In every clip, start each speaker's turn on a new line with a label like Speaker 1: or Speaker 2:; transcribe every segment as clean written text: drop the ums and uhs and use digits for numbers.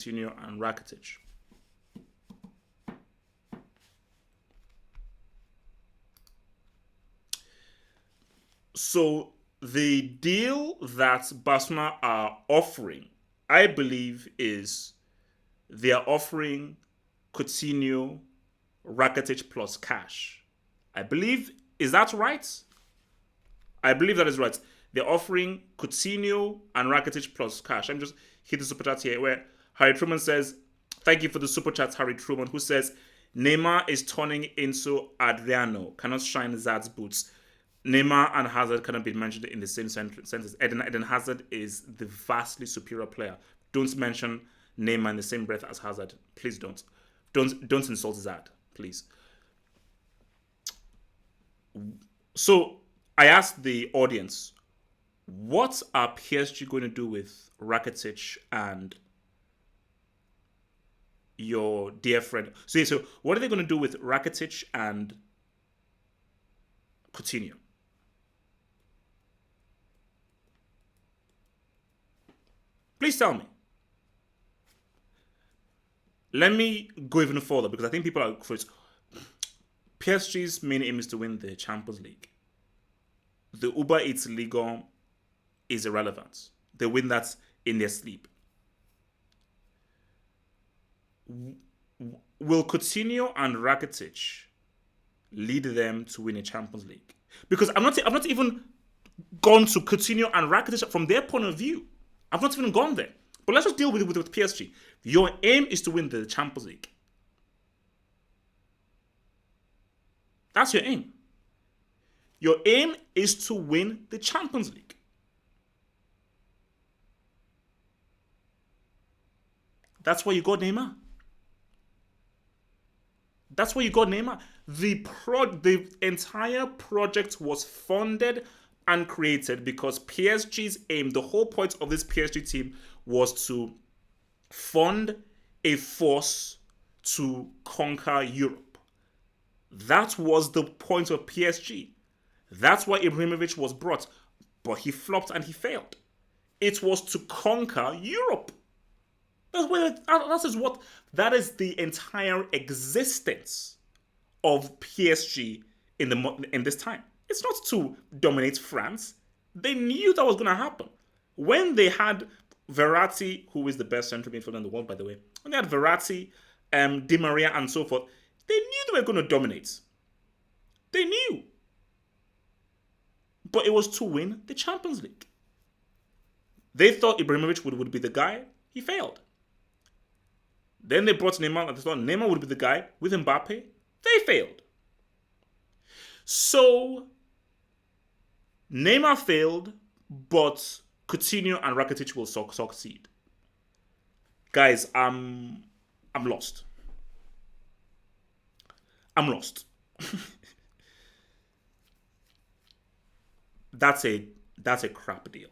Speaker 1: Coutinho and Rakitic. So the deal that Barcelona are offering, I believe, is they are offering Coutinho, Rakitic plus cash. I believe, is that right? I believe that is right. They're offering Coutinho and Rakitic plus cash. I'm just hit the super chat here where Harry Truman says, "Thank you for the super chat, Harry Truman," who says, "Neymar is turning into Adriano, cannot shine Zad's boots." Neymar and Hazard cannot be mentioned in the same sentence. Eden Hazard is the vastly superior player. Don't mention Neymar in the same breath as Hazard. Please don't. Don't insult Zad, please. So I asked the audience, what are PSG going to do with Rakitic and your dear friend? So what are they going to do with Rakitic and Coutinho? Please tell me. Let me go even further because I think people are for it. PSG's main aim is to win the Champions League. The Uber Eats Liga is irrelevant. They win that in their sleep. Will Coutinho and Rakitic lead them to win a Champions League? Because I've not even gone to Coutinho and Rakitic from their point of view. I've not even gone there. But let's just deal with PSG. Your aim is to win the Champions League. That's your aim. Your aim is to win the Champions League. That's why you got Neymar. That's why you got Neymar. The entire project was funded and created because PSG's aim, the whole point of this PSG team was to fund a force to conquer Europe. That was the point of PSG. That's why Ibrahimovic was brought, but he flopped and he failed. It was to conquer Europe. That is the entire existence of PSG in this time. It's not to dominate France. They knew that was going to happen. When they had Verratti, who is the best central midfielder in the world, by the way, when they had Verratti, Di Maria, and so forth, they knew they were going to dominate. They knew. But it was to win the Champions League. They thought Ibrahimovic would be the guy. He failed. Then they brought Neymar, and they thought Neymar would be the guy with Mbappe. They failed. So, Neymar failed, but Coutinho and Rakitic will succeed. Guys, I'm lost. I'm lost. That's a crap deal.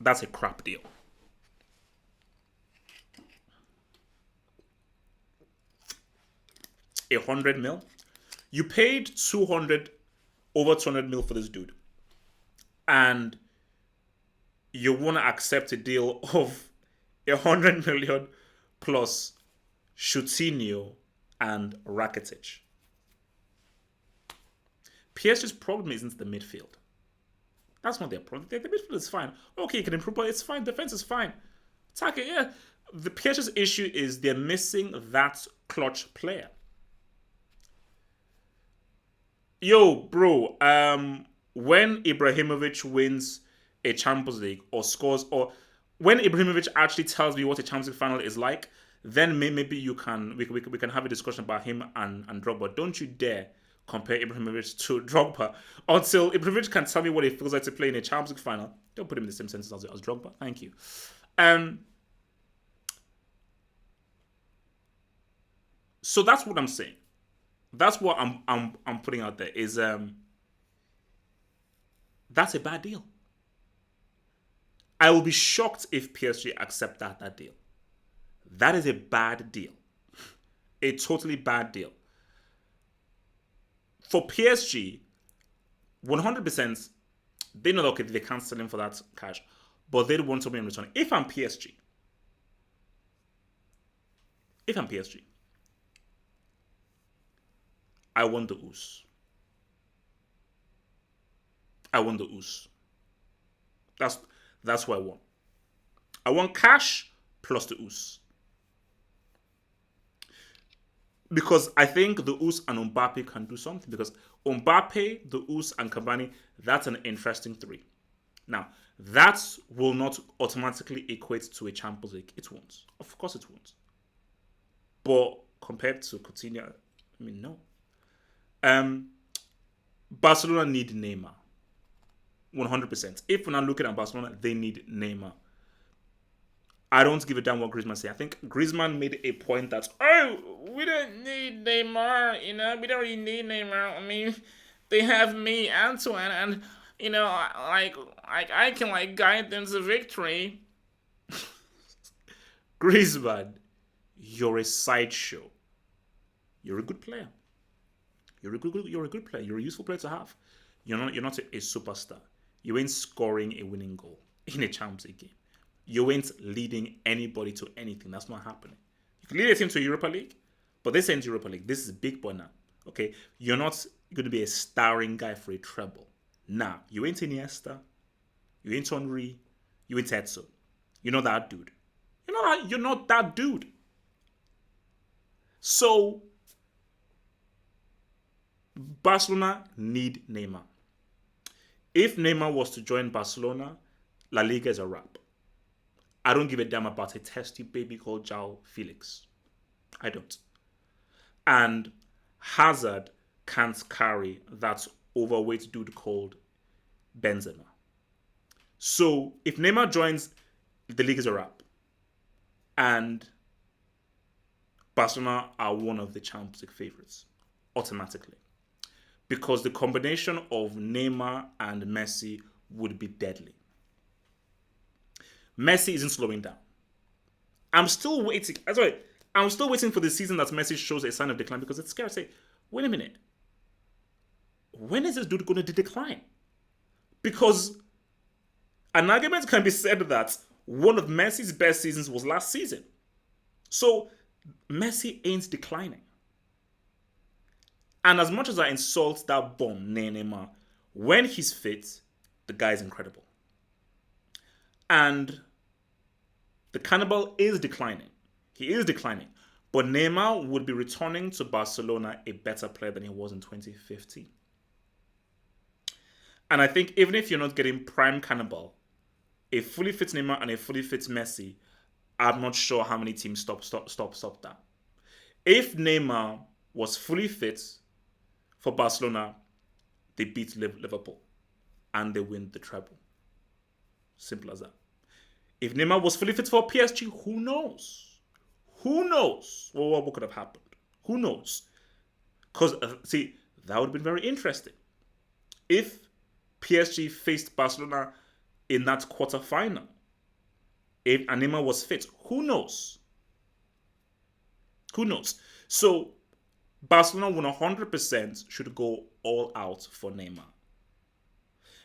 Speaker 1: That's a crap deal. $100 million. You paid over 200 mil for this dude, and you want to accept a deal of 100 million plus Coutinho and Rakitic. PSG's problem isn't the midfield. That's not their problem. The midfield is fine. Okay, you can improve, but it's fine. Defense is fine. Attack it, yeah. The PSG's issue is they're missing that clutch player. Yo, bro, when Ibrahimovic wins a Champions League or scores, or when Ibrahimovic actually tells me what a Champions League final is like, then maybe we can have a discussion about him and Drogba. Don't you dare compare Ibrahimovic to Drogba until Ibrahimovic can tell me what it feels like to play in a Champions League final. Don't put him in the same sentence as Drogba. Thank you. So that's what I'm saying. That's what I'm putting out there is that's a bad deal. I will be shocked if PSG accept that deal. That is a bad deal. A totally bad deal. For PSG, 100%, they know, okay, they can't sell him for that cash. but they'd want something in return. If I'm PSG, I want the ooze. I want the ooze. That's that's what I want. I want cash plus the ooze. Because I think the Us and Mbappe can do something. Because Mbappe, the Us, and Cavani, that's an interesting three. Now, that will not automatically equate to a Champions League. It won't. Of course, it won't. But compared to Coutinho, I mean, no. Um, Barcelona need Neymar, 100%. If we're not looking at Barcelona, they need Neymar. I don't give a damn what Griezmann say. I think Griezmann made a point that, oh, we don't need Neymar, we don't really need Neymar. I mean, they have me, Antoine, and like I can like guide them to victory. Griezmann, you're a sideshow. You're a good player. You're a good player. You're a useful player to have. You're not a superstar. You ain't scoring a winning goal in a Champions League game. You ain't leading anybody to anything. That's not happening. You can lead a team to Europa League, but this ain't Europa League. This is big boy now. Okay? You're not going to be a starring guy for a treble. Nah, you ain't Iniesta. You ain't Henry. You ain't Tetsu. You're not that dude. You're not that dude. So, Barcelona need Neymar. If Neymar was to join Barcelona, La Liga is a wrap. I don't give a damn about a testy baby called João Felix. I don't. And Hazard can't carry that overweight dude called Benzema. So if Neymar joins, the league is a wrap. And Barcelona are one of the Champions League favourites, automatically. Because the combination of Neymar and Messi would be deadly. Messi isn't slowing down. I'm still waiting. Sorry, I'm still waiting for the season that Messi shows a sign of decline because it's scary to say, wait a minute. When is this dude going to decline? Because an argument can be said that one of Messi's best seasons was last season. So Messi ain't declining. And as much as I insult that bomb, Neymar, when he's fit, the guy's incredible. And the cannibal is declining. He is declining. But Neymar would be returning to Barcelona a better player than he was in 2015. And I think even if you're not getting prime cannibal, a fully fit Neymar and a fully fit Messi, I'm not sure how many teams stop that. If Neymar was fully fit for Barcelona, they beat Liverpool and they win the treble. Simple as that. If Neymar was fully fit for PSG, who knows? Who knows what could have happened? Who knows? Because, see, that would have been very interesting. If PSG faced Barcelona in that quarterfinal, if Neymar was fit, who knows? Who knows? So, Barcelona 100% should go all out for Neymar.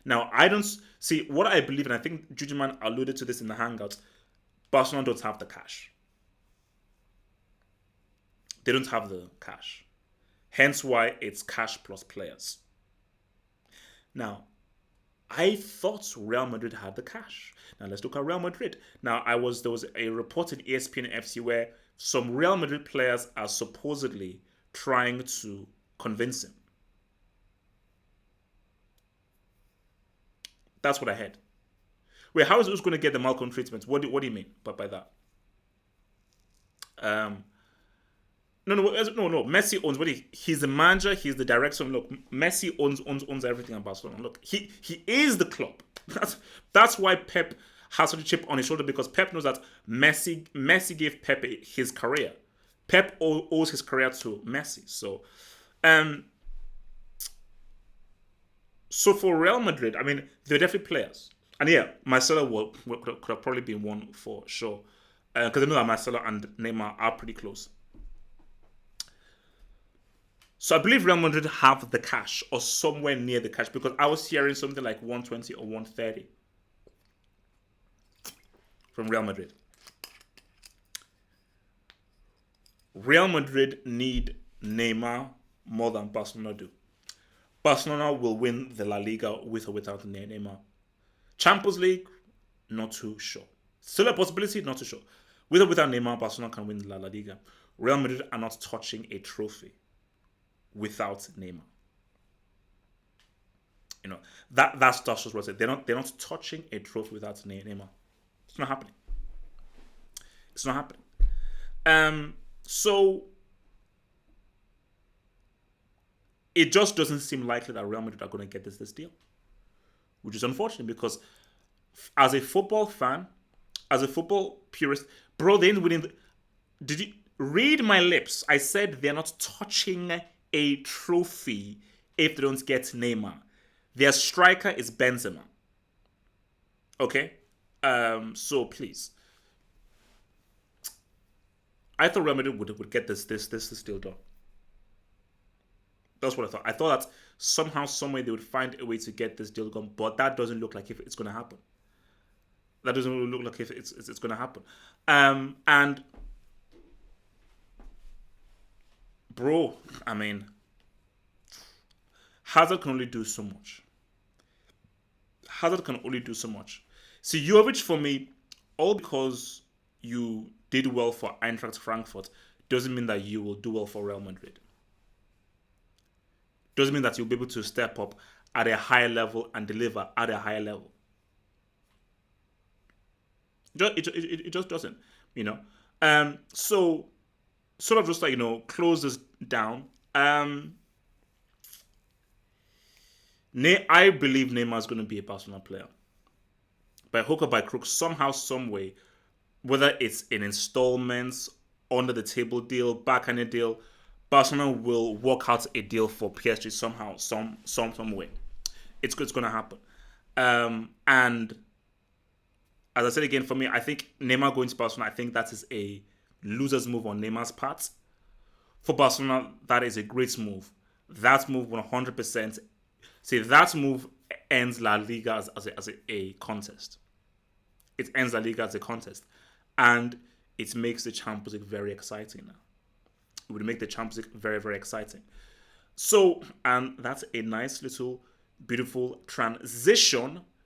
Speaker 1: Now, I don't see what I believe, and I think Jujuman alluded to this in the Hangouts. Barcelona don't have the cash. They don't have the cash. Hence why it's cash plus players. Now, I thought Real Madrid had the cash. Now, let's look at Real Madrid. Now, there was a report in ESPN FC where some Real Madrid players are supposedly trying to convince him. That's what I heard. Wait, how is Us going to get the Malcolm treatment? What do you mean by that? No. Messi owns what he's the manager, he's the director. Look, Messi owns everything at Barcelona. Look, he is the club. That's why Pep has such a chip on his shoulder, because Pep knows that Messi gave Pep his career. Pep owes his career to Messi. So for Real Madrid, I mean, they're definitely players. And yeah, Marcelo could have probably been one for sure. Because I know that Marcelo and Neymar are pretty close. So I believe Real Madrid have the cash or somewhere near the cash, because I was hearing something like 120 or 130. from Real Madrid. Real Madrid need Neymar more than Barcelona do. Barcelona will win the La Liga with or without Neymar. Champions League, not too sure. Still a possibility, not too sure. With or without Neymar, Barcelona can win the La Liga. Real Madrid are not touching a trophy without Neymar. You know that's just what I said. They're not touching a trophy without Neymar. It's not happening. It's not happening. So it just doesn't seem likely that Real Madrid are going to get this deal, which is unfortunate because as a football fan, as a football purist, bro, they ain't winning. Did you read my lips? I said they're not touching a trophy if they don't get Neymar. Their striker is Benzema. Okay, so please, I thought Real Madrid would get this deal done. That's what I thought. I thought that somehow, someway they would find a way to get this deal done, but that doesn't look like if it's going to happen. That doesn't look like if it's going to happen. And bro, I mean, Hazard can only do so much. Hazard can only do so much. See, Jovic for me, all because you did well for Eintracht Frankfurt doesn't mean that you will do well for Real Madrid. Doesn't mean that you'll be able to step up at a higher level and deliver at a higher level. It just doesn't, you know. So sort of just like close this down. I believe Neymar is going to be a Barcelona player. By hook or by crook, somehow, some way, whether it's in installments, under the table deal, backhand deal, Barcelona will work out a deal for PSG somehow, some way. It's going to happen. And as I said again, for me, I think Neymar going to Barcelona, I think that is a loser's move on Neymar's part. For Barcelona, that is a great move. That move 100%. See, that move ends La Liga as a contest. It ends La Liga as a contest. And it makes the Champions League very exciting now. It would make the Champions League very, very exciting. So, and that's a nice little, beautiful transition